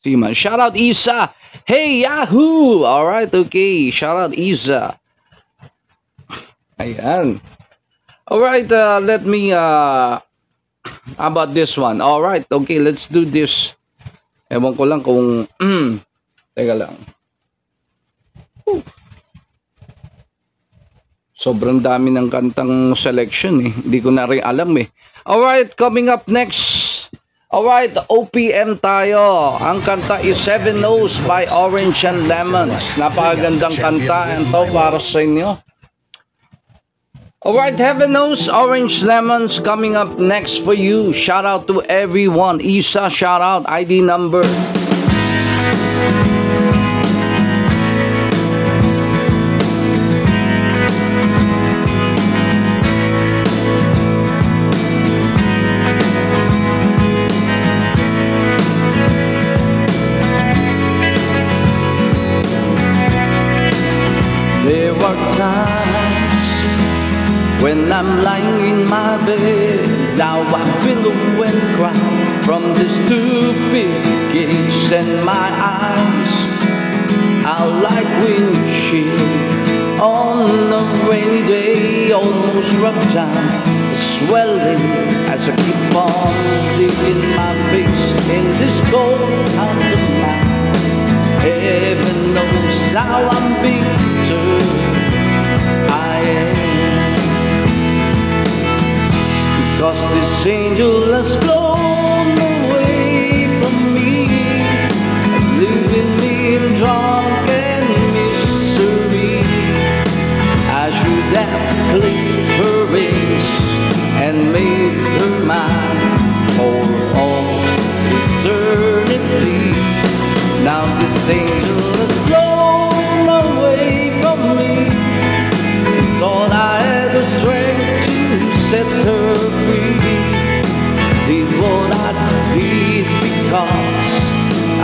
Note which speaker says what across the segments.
Speaker 1: Seaman. Shout out Isa. Hey Yahoo! Alright, okay. Shout out Isa. Ayan. Alright, let me how about this one? Alright, okay, let's do this. Ewan ko lang kung teka lang. Sobrang dami ng kantang selection eh. Hindi ko na rin alam eh. Alright, coming up next. Alright, OPM tayo. Ang kanta is Seven No's by Orange and Lemons. Napakagandang kanta. And to para sa inyo. Alright, Heaven Knows, Orange Lemons coming up next for you. Shout out to everyone. Isa, shout out. ID number. There are times when I'm lying in my bed, now I billow and cry from the stupid gaze, and my eyes are like windshield on a rainy day, almost rub down, swelling as I keep on digging my face in this cold house of mine. Heaven knows how I'm bitter I am, because this angel has flown away from me, leaving me in drunken misery. I should have clipped her wings and made her mine for all eternity. Now this angel has flown away from me, and thought I had the strength to set her free. Did what I did because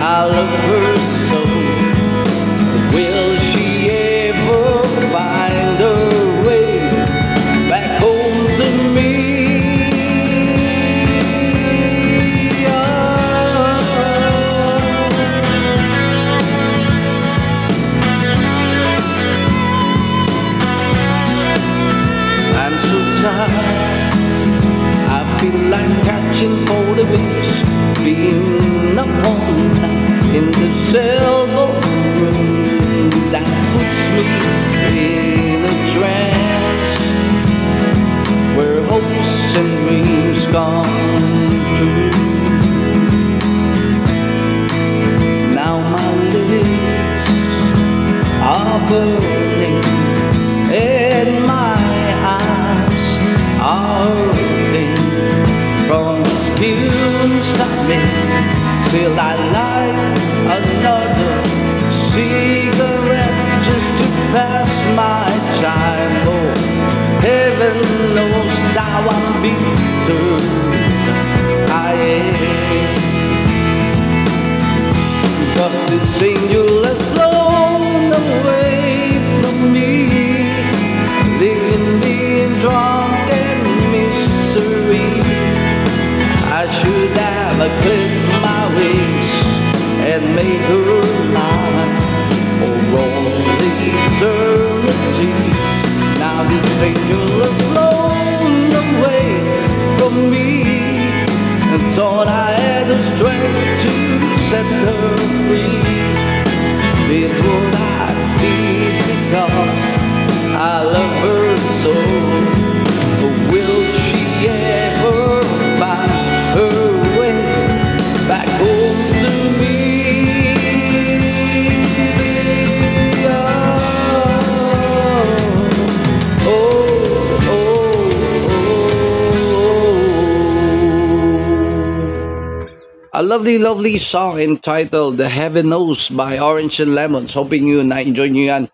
Speaker 1: I love her so. Will she ever find her way back home to me? I'm so tired, I feel like catching cold winds, being up all night in the sailboat room that puts me in a trance, where hopes and dreams come true. Now my lips are burning and my eyes are hurting from the fumes I'm in. Still I light another cigarette just to pass my time. Oh, heaven knows how I'm bitter I am, because this angel has flown away from me, leaving me in drunken misery. I should have clipped my wings and made her mine for all eternity. Now this angel has flown away from me, and thought I had the strength to set her free. Did what I did because I love her so. Will she ever find her way back home to me? Oh, oh, oh, oh. A lovely song entitled The Heaven Knows by Orange and Lemons. Hoping you na-enjoy nyo yan.